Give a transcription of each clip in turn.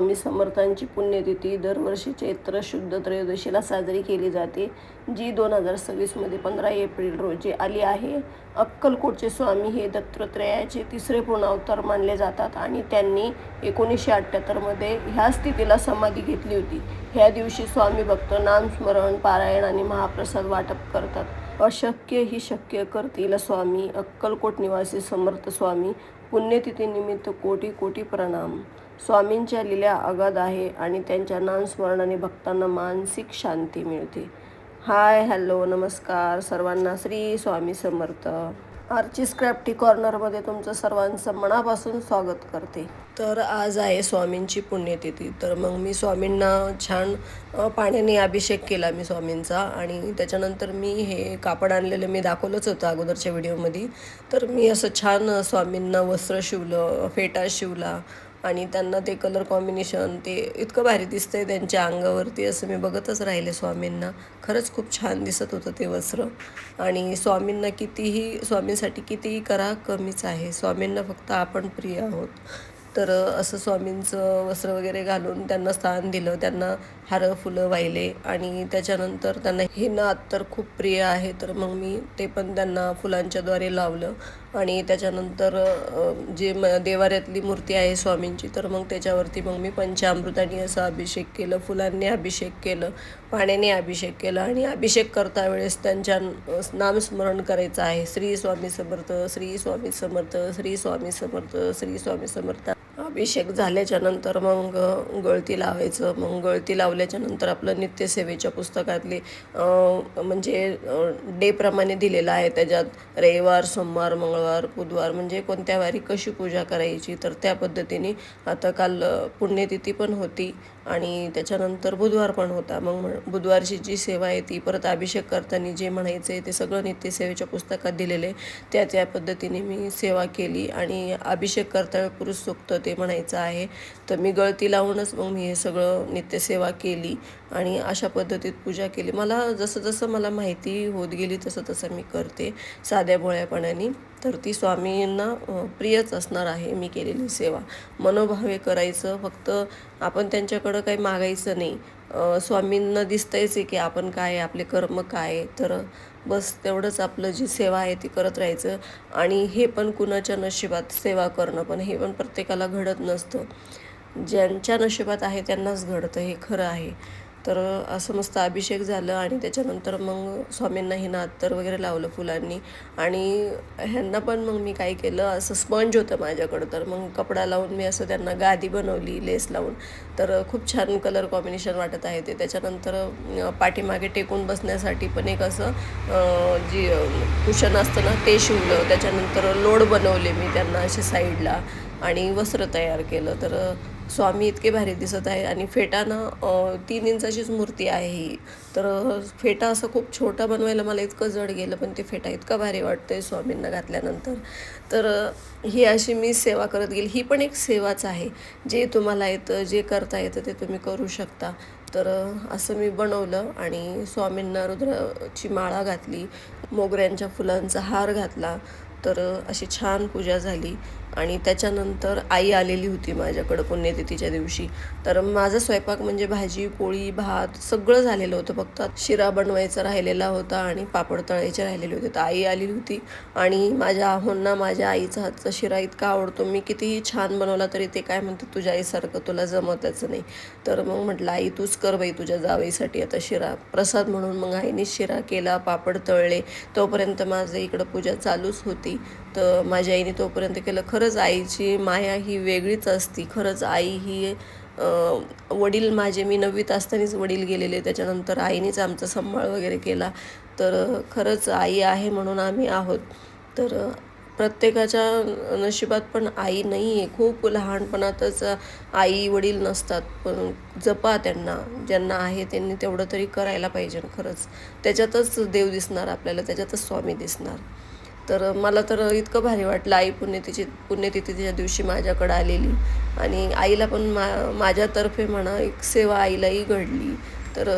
स्वामी समर्थांची पुण्यतिथी दरवर्षी चैत्र शुद्ध त्रयोदशीला साजरी केली जाते, जी 2026मध्ये 15 एप्रिल रोजी आली आहे. अक्कलकोटचे स्वामी हे दत्तात्रेयाचे तिसरे पूर्ण अवतार मानले जातात आणि त्यांनी 1978मध्ये ह्याच तिथीला समाधी घेतली होती. ह्या दिवशी स्वामी भक्त नामस्मरण, पारायण आणि महाप्रसाद वाटप करतात. अशक्य ही शक्य करतील स्वामी. अक्कलकोट निवासी समर्थ स्वामी, पुण्यतिथीनिमित्त कोटी कोटी प्रणाम. स्वामींच्या लीला अगाध आहे आणि त्यांच्या नामस्मरणाने भक्तांना मानसिक शांती मिळते. हाय, हॅलो, नमस्कार सर्वांना. श्री स्वामी समर्थ. आर्चीस क्राफ्टी कॉर्नरमध्ये तुमचं सर्वांचं मनापासून स्वागत करते. तर आज आहे स्वामींची पुण्यतिथी. तर मग मी स्वामींना छान पाण्याने अभिषेक केला मी स्वामींचा. आणि त्याच्यानंतर मी हे कापड आणलेलं मी दाखवलंच होतं अगोदरच्या व्हिडिओमध्ये. तर मी असं छान स्वामींना वस्त्र शिवलं, फेटा शिवला आणि त्यांना ते कलर कॉम्बिनेशन ते इतकं भारी दिसतंय त्यांच्या अंगावरती. असं मी बघतच राहिले स्वामींना. खरंच खूप छान दिसत होतं ते वस्त्र. आणि स्वामींना स्वामींसाठी कितीही करा कमीच आहे. स्वामींना फक्त आपण प्रिय आहोत. तर असं स्वामींचं वस्त्र वगैरे घालून त्यांना स्थान दिलं, त्यांना हारं फुलं वाहिले. आणि त्याच्यानंतर त्यांना हे नाद तर खूप प्रिय आहे, तर मग मी ते पण त्यांना फुलांच्याद्वारे लावलं. आणि त्याच्यानंतर जे देवाऱ्यातली मूर्ती आहे स्वामींची, तर मग त्याच्यावरती मग मी पंचामृताने असं अभिषेक केलं, फुलांनी अभिषेक केलं, पाण्याने अभिषेक केला. आणि अभिषेक करता वेळेस त्यांच्या नामस्मरण करायचं आहे. श्री स्वामी समर्थ, श्री स्वामी समर्थ, श्री स्वामी समर्थ, श्री स्वामी समर्थ. अभिषेक झाल्याच्या नंतर मग गळती लावायचं. मग गळती लावल्याच्या नंतर आपलं नित्यसेवेच्या पुस्तकातले म्हणजे डेप्रमाणे दिलेलं आहे. त्याच्यात रविवार, सोमवार, मंगळवार, बुधवार म्हणजे कोणत्या वारी कशी पूजा करायची. तर त्या पद्धतीने आता काल पुण्यतिथी पण होती आणि त्याच्यानंतर बुधवार पण होता. मग बुधवारची जी सेवा आहे ती परत अभिषेक करताना जे म्हणायचं आहे ते सगळं नित्यसेवेच्या पुस्तकात दिलेले त्या पद्धतीने मी सेवा केली. आणि अभिषेक करता पुरुष सूक्त ते म्हणायचं आहे. तर मी गळती लावूनच मग मी हे सगळं नित्यसेवा केली आणि अशा पद्धतीत पूजा केली. मला जसं मला माहिती होत गेली तसं मी करते साध्या भोळ्यापणाने. तर ती स्वामींना प्रियच असणार आहे मी केलेली सेवा. मनोभावे करायचं, फक्त आपण त्यांच्याकडं काही मागायचं नाही. स्वामींना दिसतंयच आहे की आपण काय आहे, आपले कर्म काय आहे. तर बस तेवढंच आपलं जी सेवा आहे ती करत राहायचं. आणि हे पण कुणाच्या नशिबात सेवा करणं, पण हे पण प्रत्येकाला घडत नसतं. ज्यांच्या नशिबात आहे त्यांनाच घडतं, हे खरं आहे. तर असं मस्त अभिषेक झालं. आणि त्याच्यानंतर मग स्वामींना हे अत्तर वगैरे लावलं फुलांनी. आणि ह्यांना पण मग मी काय केलं, असं स्पंज होतं माझ्याकडं, तर मग कपडा लावून मी असं त्यांना गादी बनवली लेस लावून. तर खूप छान कलर कॉम्बिनेशन वाटत आहे ते. त्याच्यानंतर पाठीमागे टेकून बसण्यासाठी पण एक असं जी कुशन असतं ना ते शिवलं. त्याच्यानंतर लोड बनवले मी त्यांना असे साईडला आणि वस्त्र तयार केलं. तर स्वामी इतके भारी दिसत आहे. आणि फेटा ना 3 इंचाचीच मूर्ती आहे ही. तर फेटा असं खूप छोटा बनवायला मला इतकं जड गेलं, पण ते फेटा इतका भारी वाटतंय स्वामींना घातल्यानंतर. तर ही अशी मी सेवा करत गेली. ही पण एक सेवाच आहे. जे तुम्हाला येतं, जे करता येतं ते तुम्ही करू शकता. तर असं मी बनवलं आणि स्वामींना रुद्राची माळा घातली, मोगऱ्यांच्या फुलांचा हार घातला. तर अशी छान पूजा झाली. आणि त्याच्यानंतर आई आलेली होती माझ्याकडं पुण्यतिथीच्या दिवशी. तर माझा स्वयंपाक म्हणजे भाजी, पोळी, भात सगळं झालेलं होतं. फक्त शिरा बनवायचा राहिलेला होता आणि पापड तळायचे राहिलेले होते. तर आई आलेली होती आणि माझ्या आहोंना माझ्या आईचा हातचा शिरा इतका आवडतो. मी कितीही छान बनवला तरी ते काय म्हणते, तुझ्या आईसारखं तुला जमतच नाही. तर मग म्हटलं, आई तूच कर बाई तुझ्या जावईसाठी आता शिरा प्रसाद म्हणून. मग आईने शिरा केला, पापड तळले. तोपर्यंत माझं इकडं पूजा चालूच होती. तर माझ्या आईने तोपर्यंत केलं. खरंच आईची माया ही वेगळीच असती. खरंच आई ही वडील माझे, मी 9वीत असतानाच वडील गेलेले. त्याच्यानंतर आईनेच आमचा सांभाळ वगैरे केला. तर खरंच आई आहे म्हणून आम्ही आहोत. तर प्रत्येकाच्या नशिबात पण आई नाही आहे. खूप लहानपणातच आई वडील नसतात, पण जपा त्यांना. ज्यांना आहे त्यांनी तेवढं तरी करायला पाहिजे. खरंच त्याच्यातच देव दिसणार आपल्याला, त्याच्यातच स्वामी दिसणार. तर मला तर इतकं भारी वाटलं. आई पुण्यतिथीच्या दिवशी माझ्याकडं आलेली. आणि आईला पण माझ्यातर्फे म्हणा एक सेवा आईलाही घडली. तर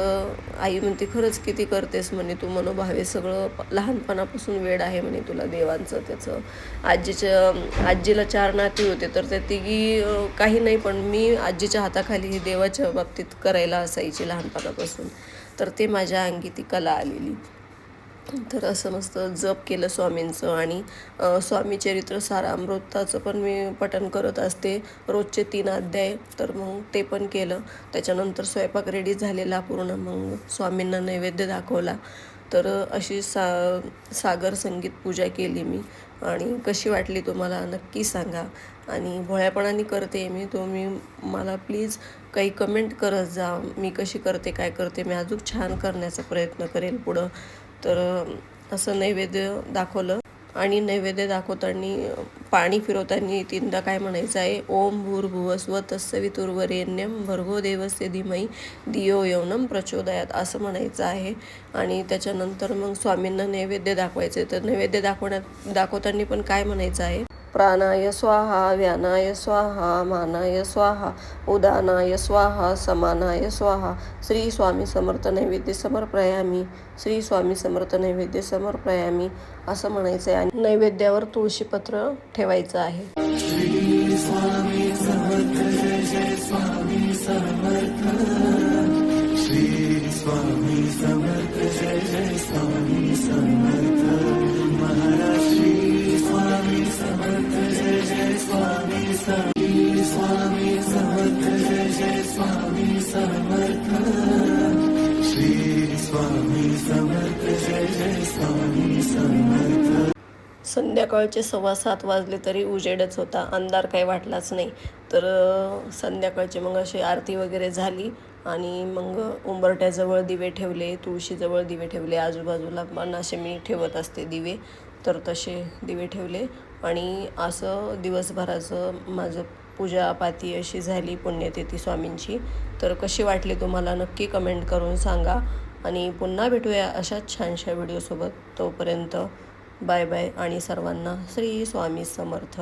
आई म्हणते खरंच किती करतेस म्हणे तू मनोभावे, सगळं लहानपणापासून वेड आहे म्हणे तुला देवांचं त्याचं. आजीला 4 नाती होते, तर त्या तिघी काही नाही, पण मी आजीच्या हाताखाली ही देवाच्या बाबतीत करायला असायची लहानपणापासून, तर ते माझ्या अंगी ती कला आलेली. तर असं मस्त जप केलं स्वामींचं. आणि स्वामी चरित्र सारामृताचं पण मी पठण करत असते, रोजचे 3 अध्याय, तर मग ते पण केलं. त्याच्यानंतर स्वयंपाक रेडी झालेला पूर्ण, मग स्वामींना नैवेद्य दाखवला. तर अशी सागर संगीत पूजा केली मी. आणि कशी वाटली तुम्हाला नक्की सांगा. आणि भोळ्यापणाने करते मी, तुम्ही मला प्लीज काही कमेंट करत जा, मी कशी करते काय करते, मी अजून छान करण्याचा प्रयत्न करेल पुढं. तर असं नैवेद्य दाखवलं. आणि नैवेद्य दाखवताना पाणी फिरवताना 3दा काय म्हणायचं आहे, ओम भूर्भुवस्वः तत्सवितुर्वरेण्यं भर्गो देवस्य धीमहि धियो यो नः प्रचोदयात्, असं म्हणायचं आहे. आणि त्याच्यानंतर मग स्वामींना नैवेद्य दाखवायचं आहे. तर नैवेद्य दाखवताना पण काय म्हणायचं आहे, प्राणाय स्वाहा, व्यानाय स्वाहा, मानाय स्वाहा, उदानाय स्वाहा, समानाय स्वाहा, श्री स्वामी समर्थ नैवेद्य समर्पयामी, श्री स्वामी समर्थ नैवेद्य समर्पयामी, असं म्हणायचं आहे. आणि नैवेद्यावर तुळशीपत्र ठेवायचं आहे. श्री स्वामी समर्थ, जय जय स्वामी समर्थ, श्री स्वामी समर्थ, जय जय स्वामी समर्थ, महाराज श्री स्वामी समर्थ, जय जय स्वामी समर्थ, स्वामी समर्थ, जय जय स्वामी समर्थ, श्री स्वामी समर्थ, जय जय स्वामी समर्थ. संध्याकाळचे 6:15 वाजले तरी उजेडच होता, अंधार काही वाटलाच नाही. तर संध्याकाळची मग अशी आरती वगैरे झाली. आणि मग उंबरट्याजवळ दिवे ठेवले, तुळशीजवळ दिवे ठेवले, आजूबाजूला पण असे मी ठेवत असते दिवे, तर तसे दिवे ठेवले. आणि असं दिवसभराचं माझं पूजापाती अशी झाली पुण्यतिथी स्वामींची. तर कशी वाटली तुम्हाला नक्की कमेंट करून सांगा. आणि पुन्हा भेटूया अशाच छानशा व्हिडिओसोबत. तोपर्यंत बाय बाय आणि सर्वांना श्री स्वामी समर्थ.